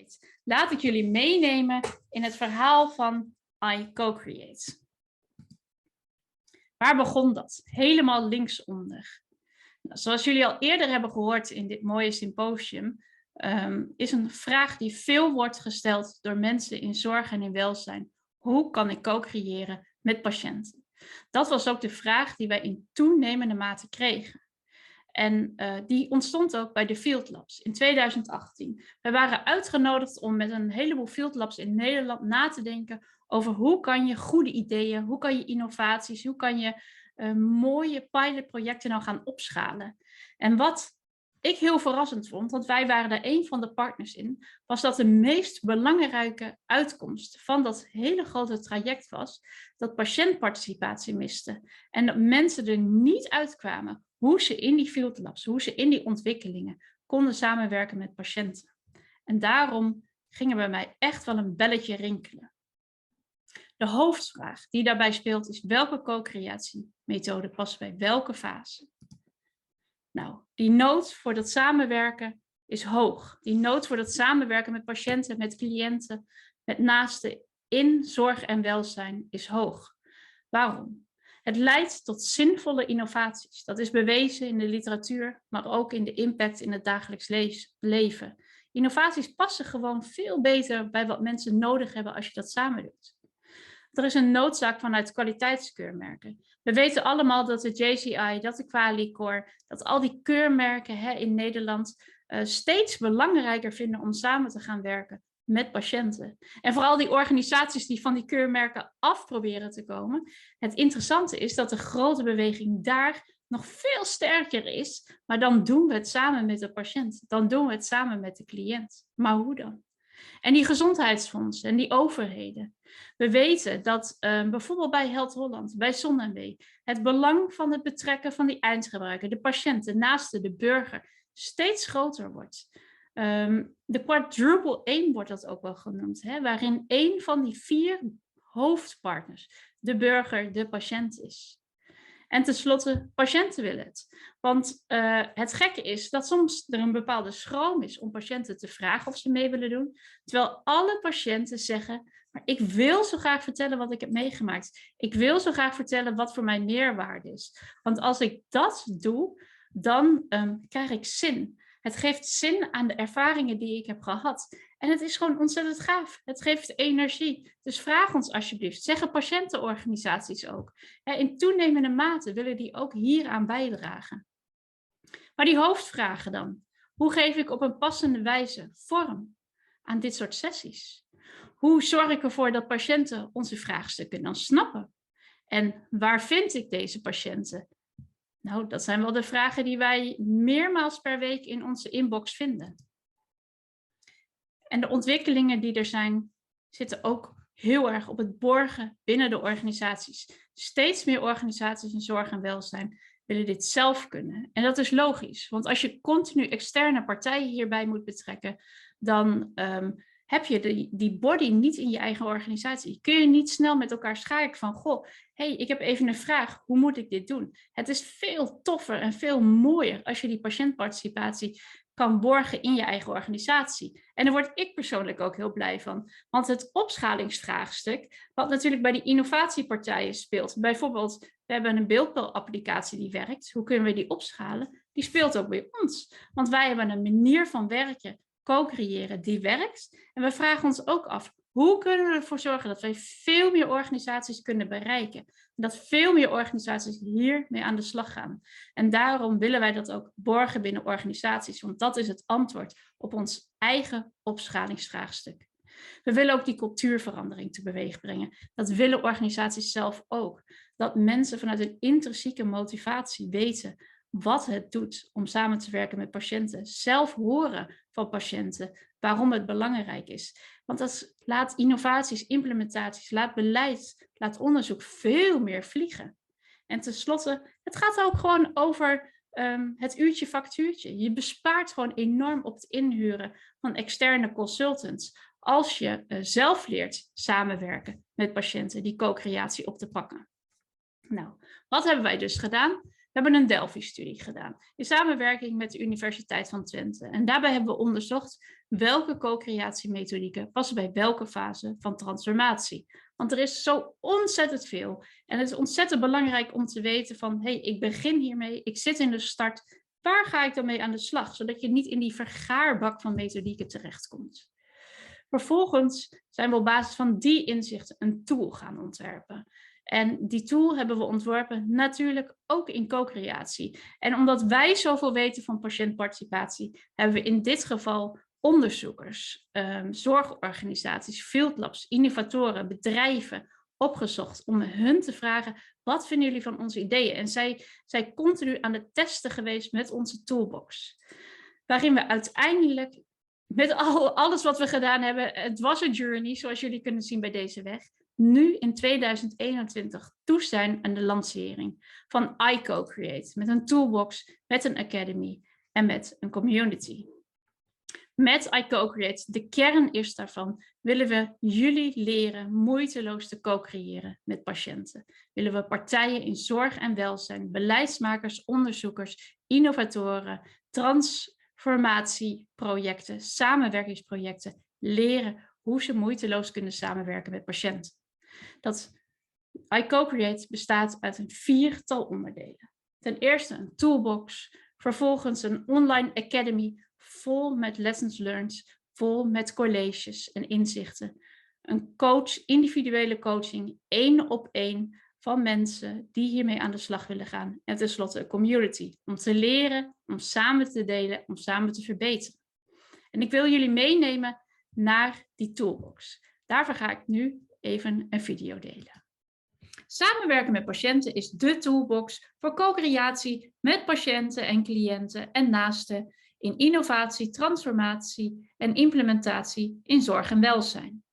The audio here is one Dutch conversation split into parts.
Co-Create laat ik jullie meenemen in het verhaal van iCo-Create. Waar begon dat? Helemaal linksonder. Nou, zoals jullie al eerder hebben gehoord in dit mooie symposium, is een vraag die veel wordt gesteld door mensen in zorg en in welzijn. Hoe kan ik co-creëren met patiënten? Dat was ook de vraag die wij in toenemende mate kregen. En die ontstond ook bij de Field Labs in 2018. We waren uitgenodigd om met een heleboel Field Labs in Nederland na te denken over hoe kan je goede ideeën, hoe kan je innovaties, hoe kan je mooie pilotprojecten nou gaan opschalen. En wat ik heel verrassend vond, want wij waren daar een van de partners in, was dat de meest belangrijke uitkomst van dat hele grote traject was dat patiëntparticipatie miste. En dat mensen er niet uitkwamen hoe ze in die field labs, hoe ze in die ontwikkelingen konden samenwerken met patiënten. En daarom ging er bij mij echt wel een belletje rinkelen. De hoofdvraag die daarbij speelt is: welke co-creatiemethode past bij welke fase? Nou, die nood voor dat samenwerken is hoog. Die nood voor dat samenwerken met patiënten, met cliënten, met naasten in zorg en welzijn is hoog. Waarom? Het leidt tot zinvolle innovaties. Dat is bewezen in de literatuur, maar ook in de impact in het dagelijks leven. Innovaties passen gewoon veel beter bij wat mensen nodig hebben als je dat samen doet. Er is een noodzaak vanuit kwaliteitskeurmerken. We weten allemaal dat de JCI, dat de Qualicore, dat al die keurmerken in Nederland steeds belangrijker vinden om samen te gaan werken met patiënten. En vooral die organisaties die van die keurmerken af proberen te komen. Het interessante is dat de grote beweging daar nog veel sterker is, maar dan doen we het samen met de patiënt. Dan doen we het samen met de cliënt. Maar hoe dan? En die gezondheidsfondsen en die overheden. We weten dat bijvoorbeeld bij Health Holland, bij ZonMW, het belang van het betrekken van die eindgebruiker, de patiënt, de naaste, de burger, steeds groter wordt. De quadruple aim wordt dat ook wel genoemd, waarin één van die 4 hoofdpartners de burger, de patiënt is. En tenslotte, patiënten willen het. Want het gekke is dat soms er een bepaalde schroom is om patiënten te vragen of ze mee willen doen. Terwijl alle patiënten zeggen, maar ik wil zo graag vertellen wat ik heb meegemaakt. Ik wil zo graag vertellen wat voor mij meerwaarde is. Want als ik dat doe, dan krijg ik zin. Het geeft zin aan de ervaringen die ik heb gehad. En het is gewoon ontzettend gaaf. Het geeft energie. Dus vraag ons alsjeblieft. Zeggen patiëntenorganisaties ook. In toenemende mate willen die ook hieraan bijdragen. Maar die hoofdvragen dan. Hoe geef ik op een passende wijze vorm aan dit soort sessies? Hoe zorg ik ervoor dat patiënten onze vraagstukken dan snappen? En waar vind ik deze patiënten? Nou, dat zijn wel de vragen die wij meermaals per week in onze inbox vinden. En de ontwikkelingen die er zijn, zitten ook heel erg op het borgen binnen de organisaties. Steeds meer organisaties in zorg en welzijn willen dit zelf kunnen. En dat is logisch, want als je continu externe partijen hierbij moet betrekken, dan heb je die body niet in je eigen organisatie. Kun je niet snel met elkaar schakelen van, goh, hey, ik heb even een vraag, hoe moet ik dit doen? Het is veel toffer en veel mooier als je die patiëntparticipatie kan borgen in je eigen organisatie. En daar word ik persoonlijk ook heel blij van. Want het opschalingsvraagstuk, wat natuurlijk bij die innovatiepartijen speelt. Bijvoorbeeld, we hebben een beeldbel-applicatie die werkt. Hoe kunnen we die opschalen? Die speelt ook bij ons. Want wij hebben een manier van werken, co-creëren, die werkt. En we vragen ons ook af, hoe kunnen we ervoor zorgen dat wij veel meer organisaties kunnen bereiken? En dat veel meer organisaties hiermee aan de slag gaan. En daarom willen wij dat ook borgen binnen organisaties. Want dat is het antwoord op ons eigen opschalingsvraagstuk. We willen ook die cultuurverandering teweeg brengen. Dat willen organisaties zelf ook. Dat mensen vanuit een intrinsieke motivatie weten wat het doet om samen te werken met patiënten. Zelf horen van patiënten waarom het belangrijk is. Want dat laat innovaties, implementaties, laat beleid, laat onderzoek veel meer vliegen. En tenslotte, het gaat ook gewoon over het uurtje factuurtje. Je bespaart gewoon enorm op het inhuren van externe consultants als je zelf leert samenwerken met patiënten, die co-creatie op te pakken. Nou, wat hebben wij dus gedaan? We hebben een Delphi-studie gedaan in samenwerking met de Universiteit van Twente. En daarbij hebben we onderzocht welke co-creatiemethodieken passen bij welke fase van transformatie. Want er is zo ontzettend veel. En het is ontzettend belangrijk om te weten van, hey, ik begin hiermee, ik zit in de start. Waar ga ik dan mee aan de slag? Zodat je niet in die vergaarbak van methodieken terechtkomt. Vervolgens zijn we op basis van die inzichten een tool gaan ontwerpen. En die tool hebben we ontworpen natuurlijk ook in co-creatie. En omdat wij zoveel weten van patiëntparticipatie, hebben we in dit geval onderzoekers, zorgorganisaties, field labs, innovatoren, bedrijven opgezocht om hun te vragen, wat vinden jullie van onze ideeën? En zij continu aan het testen geweest met onze toolbox. Waarin we uiteindelijk met alles wat we gedaan hebben, het was een journey, zoals jullie kunnen zien bij deze weg, nu in 2021 toestaan aan de lancering van iCo-Create. Met een toolbox, met een academy en met een community. Met iCo-Create, de kern is daarvan, willen we jullie leren moeiteloos te co-creëren met patiënten. Willen we partijen in zorg en welzijn, beleidsmakers, onderzoekers, innovatoren, transformatieprojecten, samenwerkingsprojecten leren hoe ze moeiteloos kunnen samenwerken met patiënten. Dat iCo-Create bestaat uit een 4-tal onderdelen. Ten eerste een toolbox, vervolgens een online academy vol met lessons learned, vol met colleges en inzichten. Een coach, individuele coaching, 1-op-1 van mensen die hiermee aan de slag willen gaan. En tenslotte een community, om te leren, om samen te delen, om samen te verbeteren. En ik wil jullie meenemen naar die toolbox. Daarvoor ga ik nu even een video delen. Samenwerken met patiënten is de toolbox voor co-creatie met patiënten en cliënten en naasten in innovatie, transformatie en implementatie in zorg en welzijn.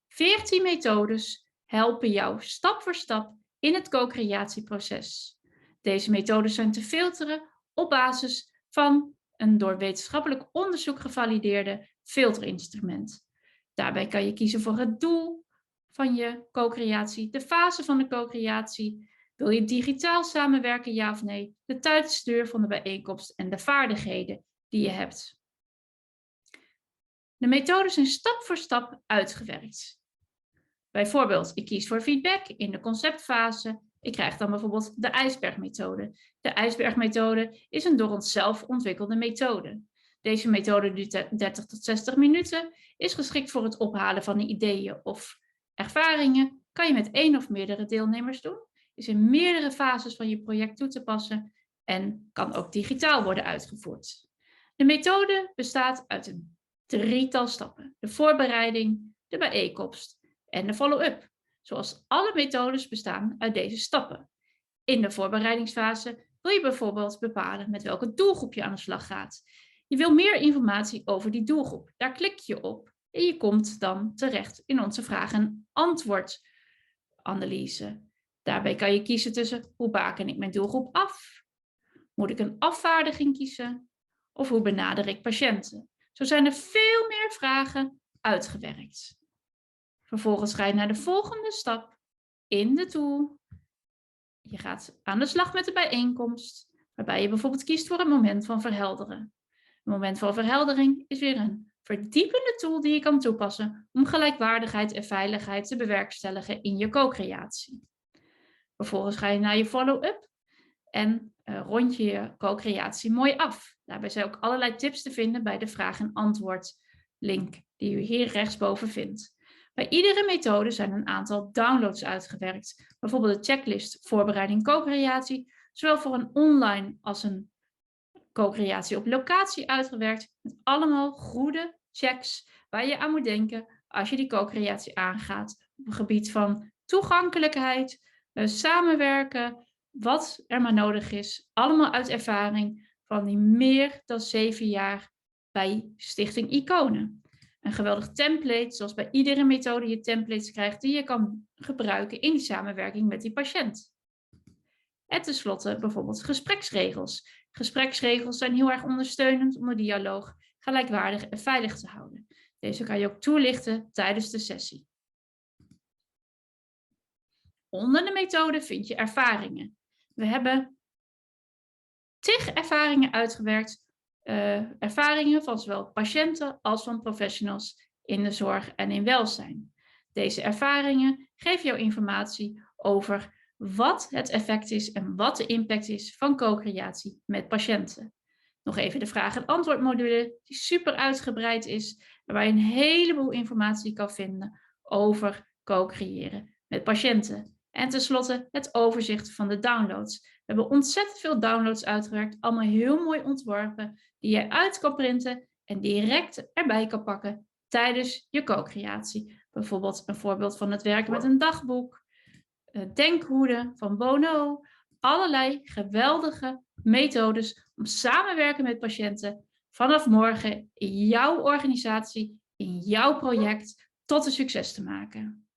14 methodes helpen jou stap voor stap in het co-creatieproces. Deze methodes zijn te filteren op basis van een door wetenschappelijk onderzoek gevalideerde filterinstrument. Daarbij kan je kiezen voor het doel van je co-creatie, de fase van de co-creatie. Wil je digitaal samenwerken, ja of nee? De tijdsduur van de bijeenkomst en de vaardigheden die je hebt. De methodes zijn stap voor stap uitgewerkt. Bijvoorbeeld, ik kies voor feedback in de conceptfase. Ik krijg dan bijvoorbeeld de ijsbergmethode. De ijsbergmethode is een door onszelf ontwikkelde methode. Deze methode duurt 30 tot 60 minuten, is geschikt voor het ophalen van ideeën of ervaringen. Kan je met 1 of meerdere deelnemers doen. Is in meerdere fases van je project toe te passen en kan ook digitaal worden uitgevoerd. De methode bestaat uit een 3-tal stappen. De voorbereiding, de bijeenkomst en de follow-up. Zoals alle methodes bestaan uit deze stappen. In de voorbereidingsfase wil je bijvoorbeeld bepalen met welke doelgroep je aan de slag gaat. Je wil meer informatie over die doelgroep. Daar klik je op en je komt dan terecht in onze vraag- en antwoordanalyse. Daarbij kan je kiezen tussen hoe baken ik mijn doelgroep af? Moet ik een afvaardiging kiezen? Of hoe benader ik patiënten? Zo zijn er veel meer vragen uitgewerkt. Vervolgens ga je naar de volgende stap in de tool. Je gaat aan de slag met de bijeenkomst, waarbij je bijvoorbeeld kiest voor een moment van verhelderen. Een moment van verheldering is weer een verdiepende tool die je kan toepassen om gelijkwaardigheid en veiligheid te bewerkstelligen in je co-creatie. Vervolgens ga je naar je follow-up en rond je co-creatie mooi af. Daarbij zijn ook allerlei tips te vinden bij de vraag- en antwoord link die u hier rechtsboven vindt. Bij iedere methode zijn een aantal downloads uitgewerkt. Bijvoorbeeld de checklist voorbereiding co-creatie, zowel voor een online als een co-creatie op locatie uitgewerkt. Met allemaal goede checks waar je aan moet denken als je die co-creatie aangaat. Op het gebied van toegankelijkheid, samenwerken, wat er maar nodig is. Allemaal uit ervaring van die meer dan 7 jaar bij Stichting Iconen. Een geweldig template, zoals bij iedere methode je templates krijgt die je kan gebruiken in die samenwerking met die patiënt. En tenslotte bijvoorbeeld gespreksregels. Gespreksregels zijn heel erg ondersteunend om de dialoog gelijkwaardig en veilig te houden. Deze kan je ook toelichten tijdens de sessie. Onder de methode vind je ervaringen. We hebben tig ervaringen uitgewerkt. Ervaringen van zowel patiënten als van professionals in de zorg en in welzijn. Deze ervaringen geven jou informatie over wat het effect is en wat de impact is van co-creatie met patiënten. Nog even de vraag- en antwoordmodule, die super uitgebreid is, waar je een heleboel informatie kan vinden over co-creëren met patiënten. En tenslotte het overzicht van de downloads. We hebben ontzettend veel downloads uitgewerkt, allemaal heel mooi ontworpen, die je uit kan printen en direct erbij kan pakken tijdens je co-creatie. Bijvoorbeeld een voorbeeld van het werken met een dagboek, denkhoede van Bono, allerlei geweldige methodes om samenwerken met patiënten vanaf morgen in jouw organisatie, in jouw project, tot een succes te maken.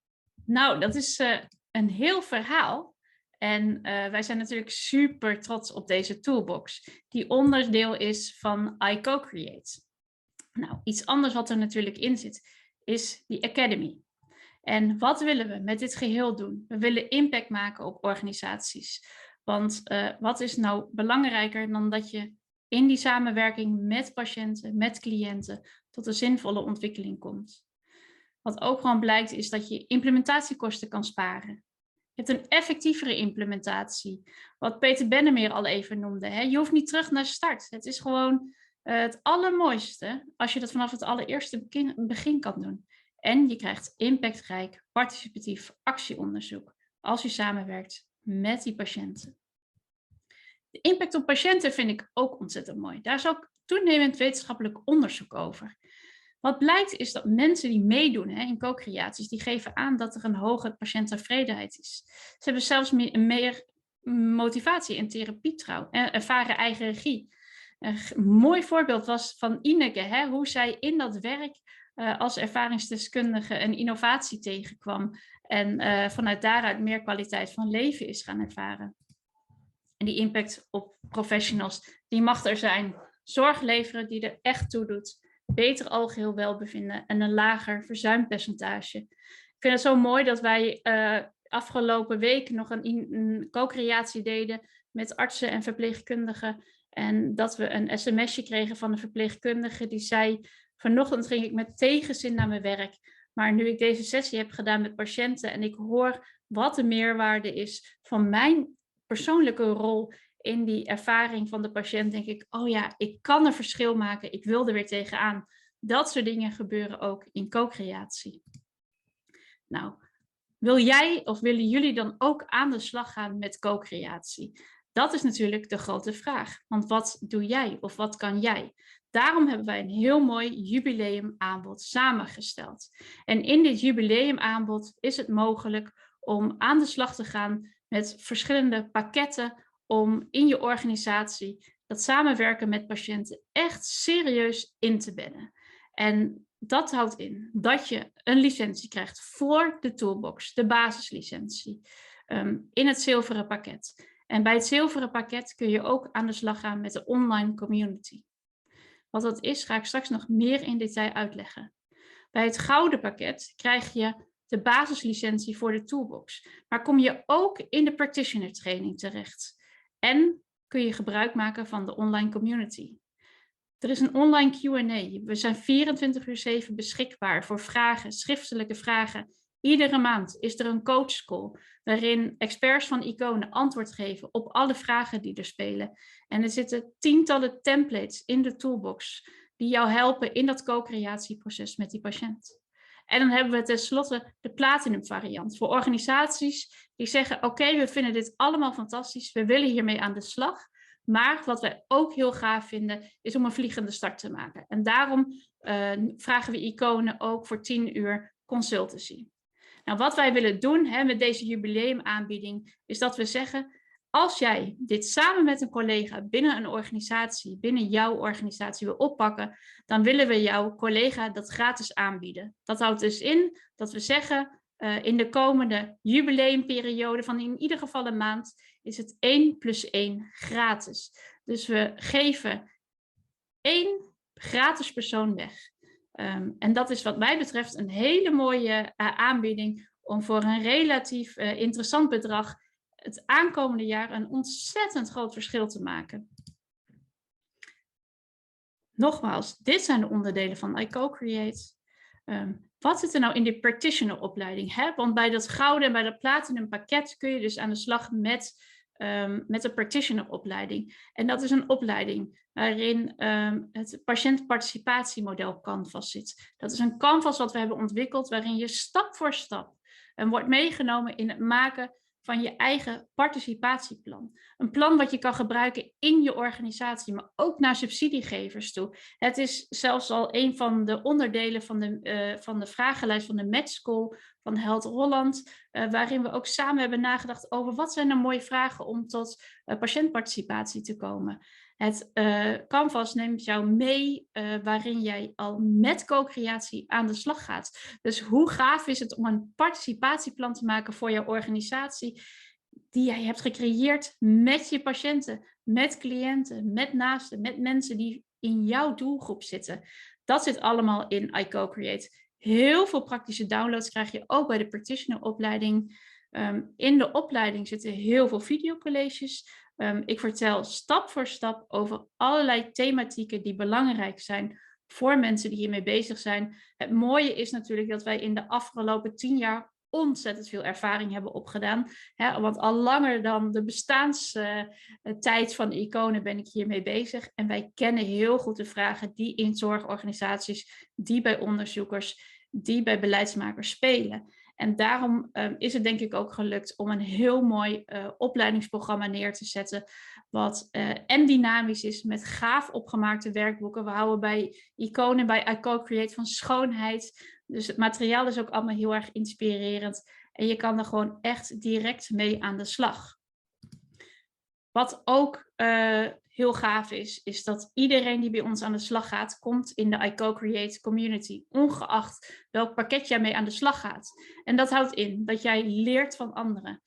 Nou, dat is een heel verhaal. En wij zijn natuurlijk super trots op deze toolbox, die onderdeel is van iCo-Create. Nou, iets anders wat er natuurlijk in zit, is die Academy. En wat willen we met dit geheel doen? We willen impact maken op organisaties. Want wat is nou belangrijker dan dat je in die samenwerking met patiënten, met cliënten, tot een zinvolle ontwikkeling komt? Wat ook gewoon blijkt is dat je implementatiekosten kan sparen. Je hebt een effectievere implementatie. Wat Peter Bennemeer al even noemde. Hè? Je hoeft niet terug naar start. Het is gewoon het allermooiste als je dat vanaf het allereerste begin kan doen. En je krijgt impactrijk participatief actieonderzoek als je samenwerkt met die patiënten. De impact op patiënten vind ik ook ontzettend mooi. Daar is ook toenemend wetenschappelijk onderzoek over. Wat blijkt is dat mensen die meedoen in co-creaties, die geven aan dat er een hoge patiënttevredenheid is. Ze hebben zelfs meer motivatie en therapietrouw en ervaren eigen regie. Een mooi voorbeeld was van Ineke, hoe zij in dat werk als ervaringsdeskundige een innovatie tegenkwam en vanuit daaruit meer kwaliteit van leven is gaan ervaren. En die impact op professionals, die mag er zijn. Zorg leveren die er echt toe doet. Beter algeheel welbevinden en een lager verzuimpercentage. Ik vind het zo mooi dat wij afgelopen week nog een co-creatie deden met artsen en verpleegkundigen. En dat we een sms'je kregen van een verpleegkundige die zei: vanochtend ging ik met tegenzin naar mijn werk. Maar nu ik deze sessie heb gedaan met patiënten en ik hoor wat de meerwaarde is van mijn persoonlijke rol in die ervaring van de patiënt, denk ik, oh ja, ik kan een verschil maken. Ik wil er weer tegenaan. Dat soort dingen gebeuren ook in co-creatie. Nou, wil jij of willen jullie dan ook aan de slag gaan met co-creatie? Dat is natuurlijk de grote vraag. Want wat doe jij of wat kan jij? Daarom hebben wij een heel mooi jubileumaanbod samengesteld. En in dit jubileumaanbod is het mogelijk om aan de slag te gaan met verschillende pakketten om in je organisatie dat samenwerken met patiënten echt serieus in te bedden. En dat houdt in dat je een licentie krijgt voor de toolbox, de basislicentie, in het zilveren pakket. En bij het zilveren pakket kun je ook aan de slag gaan met de online community. Wat dat is, ga ik straks nog meer in detail uitleggen. Bij het gouden pakket krijg je de basislicentie voor de toolbox. Maar kom je ook in de practitioner training terecht. En kun je gebruik maken van de online community. Er is een online Q&A. We zijn 24/7 beschikbaar voor vragen, schriftelijke vragen. Iedere maand is er een coachcall waarin experts van Icone antwoord geven op alle vragen die er spelen. En er zitten tientallen templates in de toolbox die jou helpen in dat co-creatieproces met die patiënt. En dan hebben we tenslotte de platinum variant voor organisaties die zeggen: oké, we vinden dit allemaal fantastisch, we willen hiermee aan de slag. Maar wat wij ook heel gaaf vinden, is om een vliegende start te maken. En daarom vragen we Icone ook voor 10 uur consultancy. Nou, wat wij willen doen met deze jubileumaanbieding, is dat we zeggen: als jij dit samen met een collega binnen een organisatie, binnen jouw organisatie wil oppakken, dan willen we jouw collega dat gratis aanbieden. Dat houdt dus in dat we zeggen, in de komende jubileumperiode van in ieder geval een maand, is het 1+1 gratis. Dus we geven 1 gratis persoon weg. En dat is wat mij betreft een hele mooie aanbieding om voor een relatief interessant bedrag het aankomende jaar een ontzettend groot verschil te maken. Nogmaals, dit zijn de onderdelen van iCo-Create. Wat zit er nou in de practitioner opleiding? Hè? Want bij dat gouden en bij dat platinum pakket kun je dus aan de slag met de practitioner opleiding. En dat is een opleiding waarin het patiëntparticipatiemodel Canvas zit. Dat is een canvas wat we hebben ontwikkeld waarin je stap voor stap wordt meegenomen in het maken van je eigen participatieplan. Een plan wat je kan gebruiken in je organisatie, maar ook naar subsidiegevers toe. Het is zelfs al een van de onderdelen van de vragenlijst van de Match School van Health Holland, waarin we ook samen hebben nagedacht over wat zijn er mooie vragen om tot patiëntparticipatie te komen. Het Canvas neemt jou mee waarin jij al met co-creatie aan de slag gaat. Dus hoe gaaf is het om een participatieplan te maken voor jouw organisatie die jij hebt gecreëerd met je patiënten, met cliënten, met naasten, met mensen die in jouw doelgroep zitten. Dat zit allemaal in iCo-Create. Heel veel praktische downloads krijg je ook bij de practitioner opleiding. In de opleiding zitten heel veel videocolleges. Ik vertel stap voor stap over allerlei thematieken die belangrijk zijn voor mensen die hiermee bezig zijn. Het mooie is natuurlijk dat wij in de afgelopen 10 jaar ontzettend veel ervaring hebben opgedaan. Hè, want al langer dan de bestaanstijd van Icone ben ik hiermee bezig. En wij kennen heel goed de vragen die in zorgorganisaties, die bij onderzoekers, die bij beleidsmakers spelen. En daarom is het denk ik ook gelukt om een heel mooi opleidingsprogramma neer te zetten. Wat en dynamisch is met gaaf opgemaakte werkboeken. We houden bij Icone en bij iCo-Create van schoonheid. Dus het materiaal is ook allemaal heel erg inspirerend. En je kan er gewoon echt direct mee aan de slag. Wat ook heel gaaf is dat iedereen die bij ons aan de slag gaat, komt in de iCo-Create community, ongeacht welk pakket jij mee aan de slag gaat. En dat houdt in dat jij leert van anderen,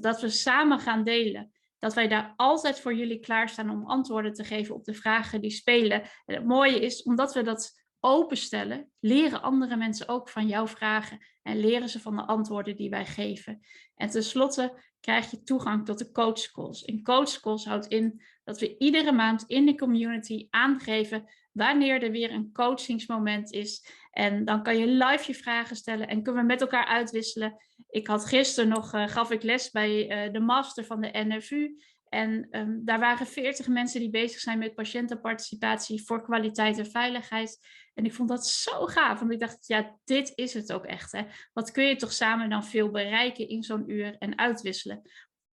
dat we samen gaan delen, dat wij daar altijd voor jullie klaarstaan om antwoorden te geven op de vragen die spelen. En het mooie is, omdat we dat openstellen, leren andere mensen ook van jouw vragen en leren ze van de antwoorden die wij geven. En tenslotte krijg je toegang tot de coachcalls. En coachcalls houdt in dat we iedere maand in de community aangeven wanneer er weer een coachingsmoment is. En dan kan je live je vragen stellen en kunnen we met elkaar uitwisselen. Ik had gisteren nog, gaf ik les bij de master van de NFU. En daar waren 40 mensen die bezig zijn met patiëntenparticipatie voor kwaliteit en veiligheid. En ik vond dat zo gaaf, want ik dacht, ja, dit is het ook echt. Hè? Wat kun je toch samen dan veel bereiken in zo'n uur en uitwisselen?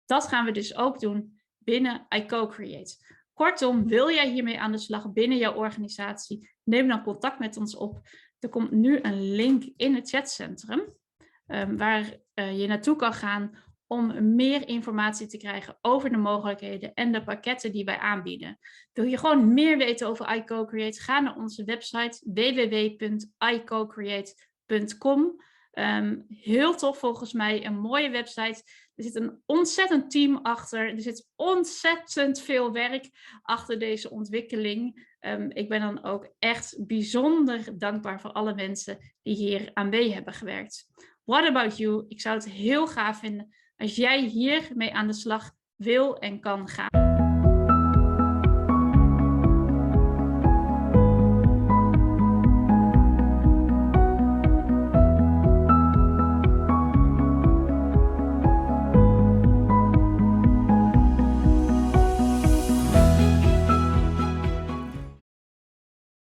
Dat gaan we dus ook doen binnen iCo-Create. Kortom, wil jij hiermee aan de slag binnen jouw organisatie? Neem dan contact met ons op. Er komt nu een link in het chatcentrum waar je naartoe kan gaan om meer informatie te krijgen over de mogelijkheden en de pakketten die wij aanbieden. Wil je gewoon meer weten over iCo-Create? Ga naar onze website www.icocreate.com. Heel tof volgens mij, een mooie website. Er zit een ontzettend team achter. Er zit ontzettend veel werk achter deze ontwikkeling. Ik ben dan ook echt bijzonder dankbaar voor alle mensen die hier aan mee hebben gewerkt. What about you? Ik zou het heel gaaf vinden als jij hiermee aan de slag wil en kan gaan.